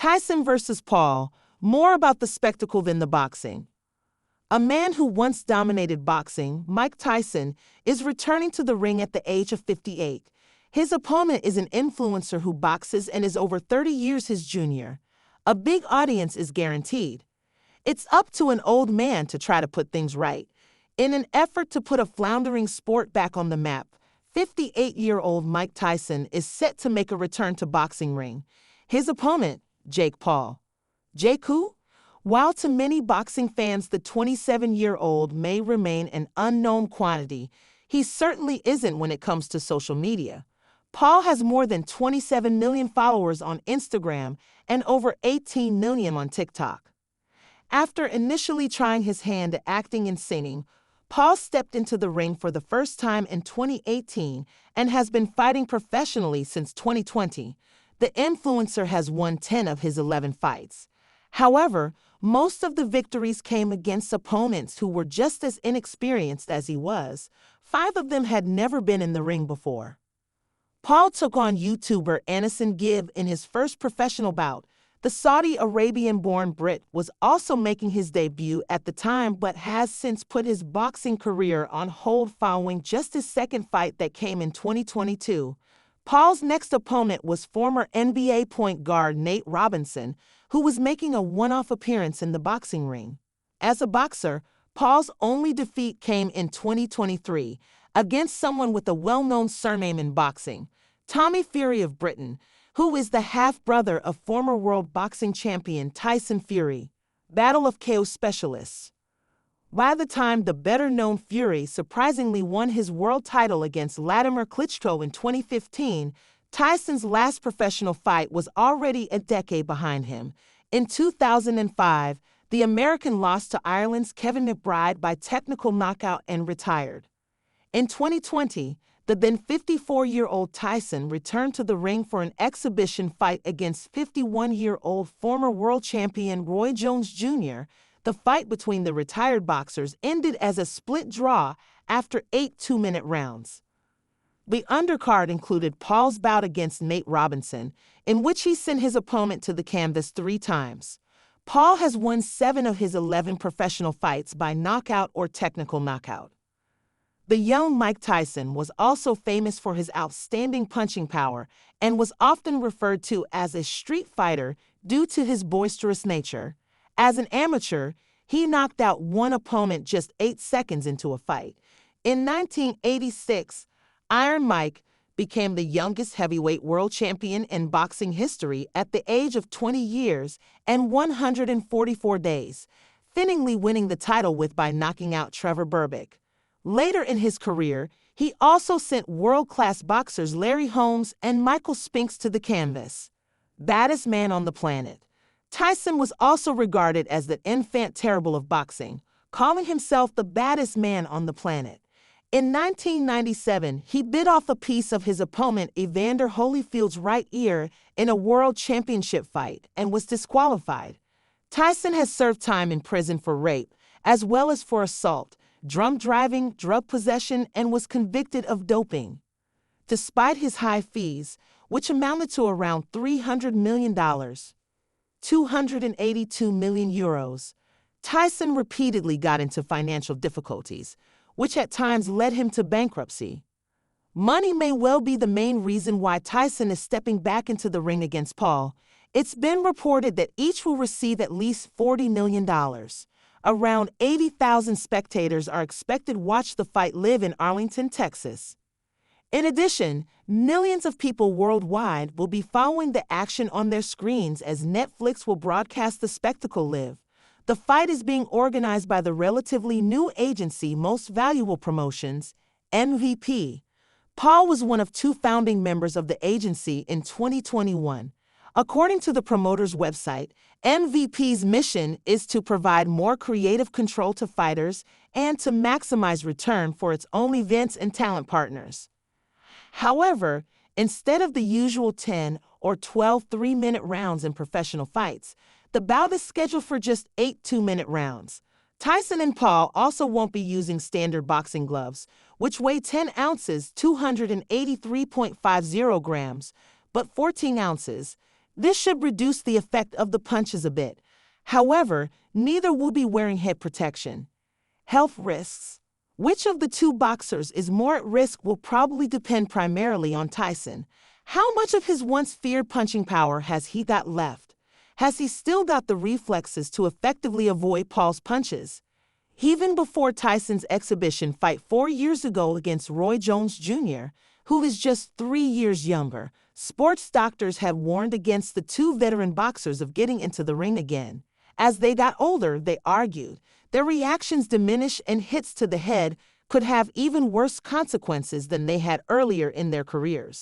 Tyson versus Paul, more about the spectacle than the boxing. A man who once dominated boxing, Mike Tyson, is returning to the ring at the age of 58. His opponent is an influencer who boxes and is over 30 years his junior. A big audience is guaranteed. It's up to an old man to try to put things right. In an effort to put a floundering sport back on the map, 58-year-old Mike Tyson is set to make a return to boxing ring. His opponent, Jake Paul. Jake who? While to many boxing fans the 27-year-old may remain an unknown quantity, he certainly isn't when it comes to social media. Paul has more than 27 million followers on Instagram and over 18 million on TikTok. After initially trying his hand at acting and singing, Paul stepped into the ring for the first time in 2018 and has been fighting professionally since 2020. The influencer has won 10 of his 11 fights. However, most of the victories came against opponents who were just as inexperienced as he was. 5 of them had never been in the ring before. Paul took on Youtuber AnEson Gib in his first professional bout. The Saudi Arabian-born Brit was also making his debut at the time but has since put his boxing career on hold following just his second fight that came in 2022. Paul's next opponent was former NBA point guard Nate Robinson, who was making a one-off appearance in the boxing ring. As a boxer, Paul's only defeat came in 2023 against someone with a well-known surname in boxing, Tommy Fury of Britain, who is the half-brother of former world boxing champion Tyson Fury. Battle of KO specialists. By the time the better-known Fury surprisingly won his world title against Vladimir Klitschko in 2015, Tyson's last professional fight was already a decade behind him. In 2005, the American lost to Ireland's Kevin McBride by technical knockout and retired. In 2020, the then 54-year-old Tyson returned to the ring for an exhibition fight against 51-year-old former world champion Roy Jones Jr. The fight between the retired boxers ended as a split draw after 8 two-minute rounds. The undercard included Paul's bout against Nate Robinson, in which he sent his opponent to the canvas 3 times. Paul has won 7 of his 11 professional fights by knockout or technical knockout. The young Mike Tyson was also famous for his outstanding punching power and was often referred to as a street fighter due to his boisterous nature. As an amateur, he knocked out one opponent just 8 seconds into a fight. In 1986, Iron Mike became the youngest heavyweight world champion in boxing history at the age of 20 years and 144 days, fittingly winning the title by knocking out Trevor Berbick. Later in his career, he also sent world-class boxers Larry Holmes and Michael Spinks to the canvas. Baddest man on the planet. Tyson was also regarded as the enfant terrible of boxing, calling himself the baddest man on the planet. In 1997, he bit off a piece of his opponent Evander Holyfield's right ear in a world championship fight and was disqualified. Tyson has served time in prison for rape, as well as for assault, drunk driving, drug possession, and was convicted of doping. Despite his high fees, which amounted to around $300 million, 282 million euros, Tyson repeatedly got into financial difficulties, which at times led him to bankruptcy. Money may well be the main reason why Tyson is stepping back into the ring against Paul. It's been reported that each will receive at least $40 million. Around 80,000 spectators are expected to watch the fight live in Arlington, Texas. In addition, millions of people worldwide will be following the action on their screens as Netflix will broadcast the spectacle live. The fight is being organized by the relatively new agency Most Valuable Promotions, MVP. Paul was one of 2 founding members of the agency in 2021. According to the promoter's website, MVP's mission is to provide more creative control to fighters and to maximize return for its own events and talent partners. However, instead of the usual 10 or 12 3-minute rounds in professional fights, the bout is scheduled for just 8 2-minute rounds. Tyson and Paul also won't be using standard boxing gloves, which weigh 10 ounces, 283.50 grams, but 14 ounces. This should reduce the effect of the punches a bit. However, neither will be wearing head protection. Health risks. Which of the two boxers is more at risk will probably depend primarily on Tyson. How much of his once feared punching power has he got left? Has he still got the reflexes to effectively avoid Paul's punches? Even before Tyson's exhibition fight 4 years ago against Roy Jones Jr., who is just 3 years younger, sports doctors have warned against the two veteran boxers of getting into the ring again. As they got older, they argued, their reactions diminish and hits to the head could have even worse consequences than they had earlier in their careers.